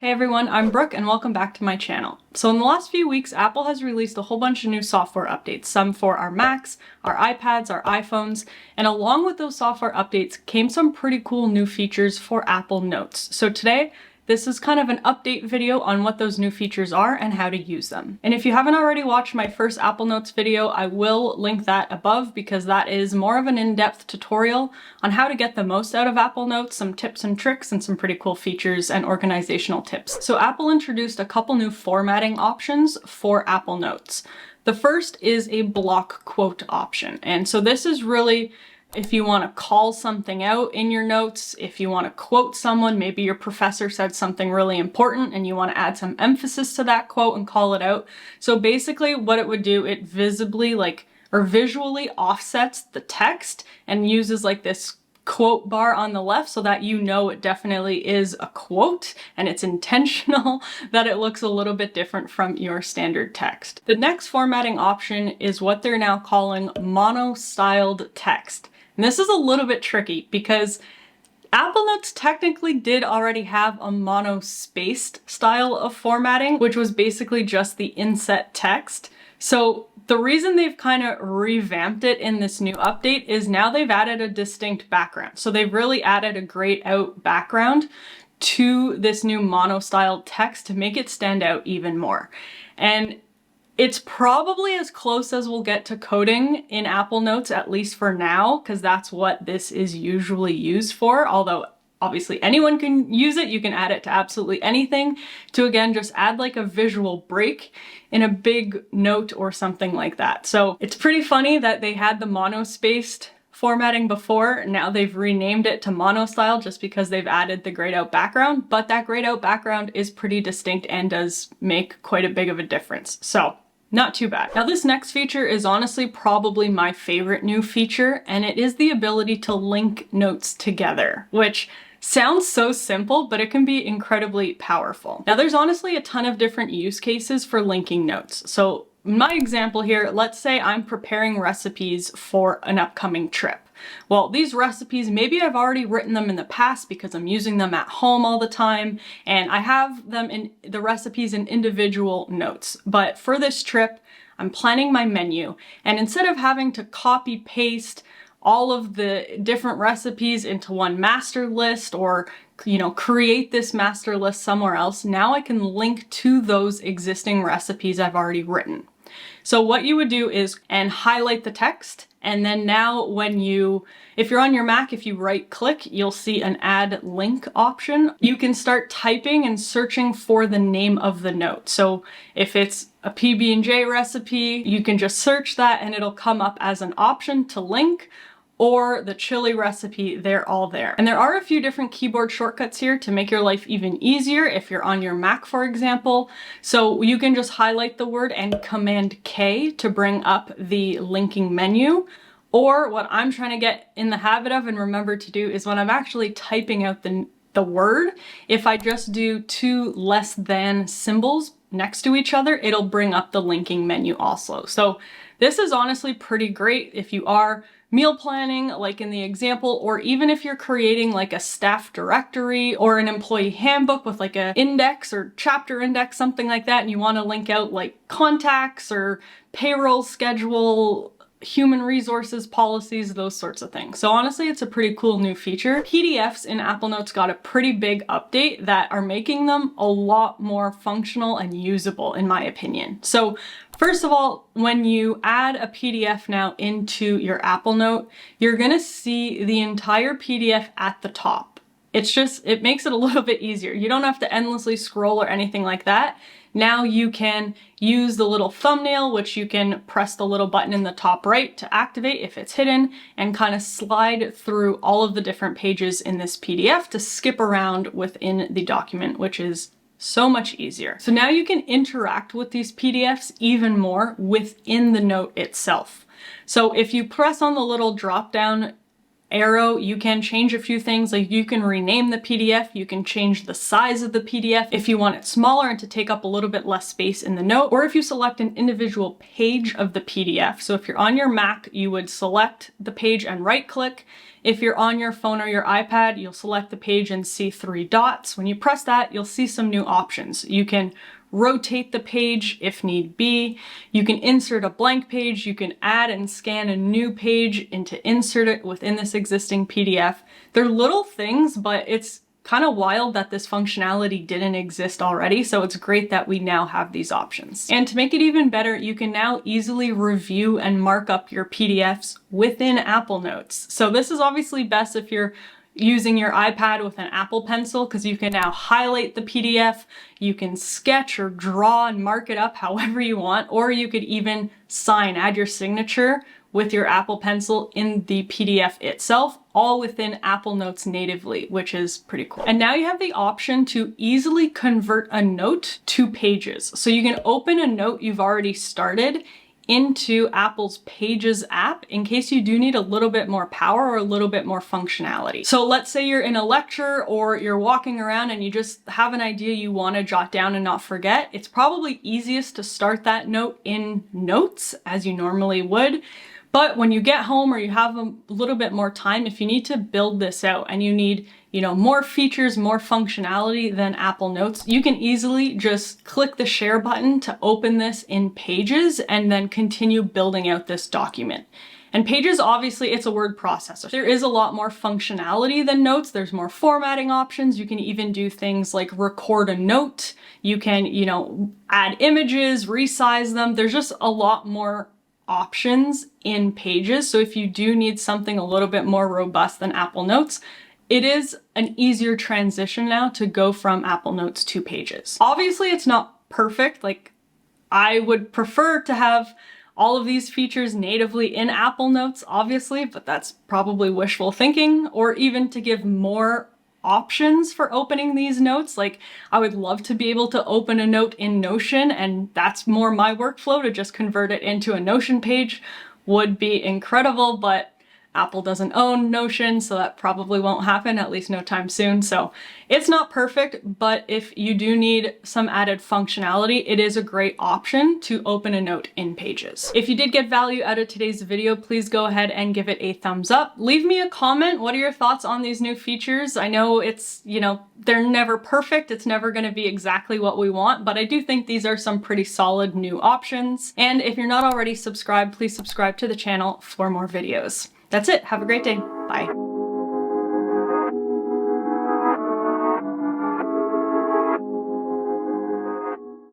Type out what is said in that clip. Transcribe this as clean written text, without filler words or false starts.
Hey everyone, I'm Brooke and welcome back to my channel. So in the last few weeks, Apple has released a whole bunch of new software updates, some for our Macs, our iPads, our iPhones, and along with those software updates came some pretty cool new features for Apple Notes. So today, this is kind of an update video on what those new features are and how to use them. And if you haven't already watched my first Apple Notes video, I will link that above because that is more of an in-depth tutorial on how to get the most out of Apple Notes, some tips and tricks, and some pretty cool features and organizational tips. So Apple introduced a couple new formatting options for Apple Notes. The first is a block quote option. And so this is really if you want to call something out in your notes, if you want to quote someone, maybe your professor said something really important and you want to add some emphasis to that quote and call it out. So basically what it would do, it visibly or visually offsets the text and uses like this quote bar on the left so that you know it definitely is a quote and it's intentional that it looks a little bit different from your standard text. The next formatting option is what they're now calling mono-styled text. And this is a little bit tricky because Apple Notes technically did already have a mono-spaced style of formatting, which was basically just the inset text. So the reason they've kind of revamped it in this new update is now they've added a distinct background. So they've really added a grayed out background to this new mono-styled text to make it stand out even more. And it's probably as close as we'll get to coding in Apple Notes, at least for now, because that's what this is usually used for. Although obviously anyone can use it. You can add it to absolutely anything to, again, just add like a visual break in a big note or something like that. So it's pretty funny that they had the mono-spaced formatting before. Now they've renamed it to mono style just because they've added the grayed out background, but that grayed out background is pretty distinct and does make quite a big of a difference. So not too bad. Now this next feature is honestly probably my favorite new feature, and it is the ability to link notes together, which sounds so simple, but it can be incredibly powerful. Now there's honestly a ton of different use cases for linking notes. So in my example here, let's say I'm preparing recipes for an upcoming trip. Well, these recipes, maybe I've already written them in the past because I'm using them at home all the time, and I have them in the recipes in individual notes. But for this trip, I'm planning my menu, and instead of having to copy paste all of the different recipes into one master list or create this master list somewhere else, now I can link to those existing recipes I've already written. So what you would do is highlight the text, and then now if you're on your Mac, if you right click, you'll see an add link option. You can start typing and searching for the name of the note. So if it's a PB&J recipe, you can just search that and it'll come up as an option to link, or the chili recipe, they're all there. And there are a few different keyboard shortcuts here to make your life even easier if you're on your Mac, for example. So you can just highlight the word and Command K to bring up the linking menu. Or what I'm trying to get in the habit of and remember to do is when I'm actually typing out the word, if I just do two less than symbols next to each other, it'll bring up the linking menu also. So this is honestly pretty great if you are meal planning, like in the example, or even if you're creating like a staff directory or an employee handbook with like an index or chapter index, something like that, and you want to link out like contacts or payroll schedule, human resources policies, those sorts of things. So honestly, it's a pretty cool new feature. PDFs in Apple Notes got a pretty big update that are making them a lot more functional and usable, in my opinion. So first of all, when you add a PDF now into your Apple Note, you're gonna see the entire PDF at the top. It makes it a little bit easier. You don't have to endlessly scroll or anything like that. Now you can use the little thumbnail, which you can press the little button in the top right to activate if it's hidden, and kind of slide through all of the different pages in this PDF to skip around within the document, which is so much easier. So now you can interact with these PDFs even more within the note itself. So if you press on the little drop down arrow, you can change a few things, like you can rename the PDF, you can change the size of the PDF if you want it smaller and to take up a little bit less space in the note, or if you select an individual page of the PDF. So if you're on your Mac, you would select the page and right click. If you're on your phone or your iPad, you'll select the page and see 3 dots. When you press that, you'll see some new options. You can rotate the page if need be. You can insert a blank page. You can add and scan a new page and to insert it within this existing PDF. They're little things, but it's kind of wild that this functionality didn't exist already, so it's great that we now have these options. And to make it even better, you can now easily review and mark up your PDFs within Apple Notes. So this is obviously best if you're using your iPad with an Apple Pencil, because you can now highlight the PDF, you can sketch or draw and mark it up however you want, or you could even add your signature with your Apple Pencil in the PDF itself, all within Apple Notes natively, which is pretty cool. And now you have the option to easily convert a note to pages. So you can open a note you've already started into Apple's Pages app in case you do need a little bit more power or a little bit more functionality. So let's say you're in a lecture or you're walking around and you just have an idea you want to jot down and not forget. It's probably easiest to start that note in Notes as you normally would. But when you get home or you have a little bit more time, if you need to build this out and you need, more features, more functionality than Apple Notes, you can easily just click the share button to open this in Pages and then continue building out this document. And Pages, obviously, it's a word processor. There is a lot more functionality than Notes. There's more formatting options. You can even do things like record a note. You can, add images, resize them. There's just a lot more options in Pages. So if you do need something a little bit more robust than Apple Notes, it is an easier transition now to go from Apple Notes to Pages. Obviously, it's not perfect. Like, I would prefer to have all of these features natively in Apple Notes, obviously, but that's probably wishful thinking, or even to give more options for opening these notes. Like, I would love to be able to open a note in Notion, and that's more my workflow. To just convert it into a Notion page would be incredible, but Apple doesn't own Notion, so that probably won't happen, at least no time soon. So it's not perfect, but if you do need some added functionality, it is a great option to open a note in Pages. If you did get value out of today's video, please go ahead and give it a thumbs up. Leave me a comment. What are your thoughts on these new features? I know it's, they're never perfect. It's never going to be exactly what we want, but I do think these are some pretty solid new options. And if you're not already subscribed, please subscribe to the channel for more videos. That's it. Have a great day. Bye.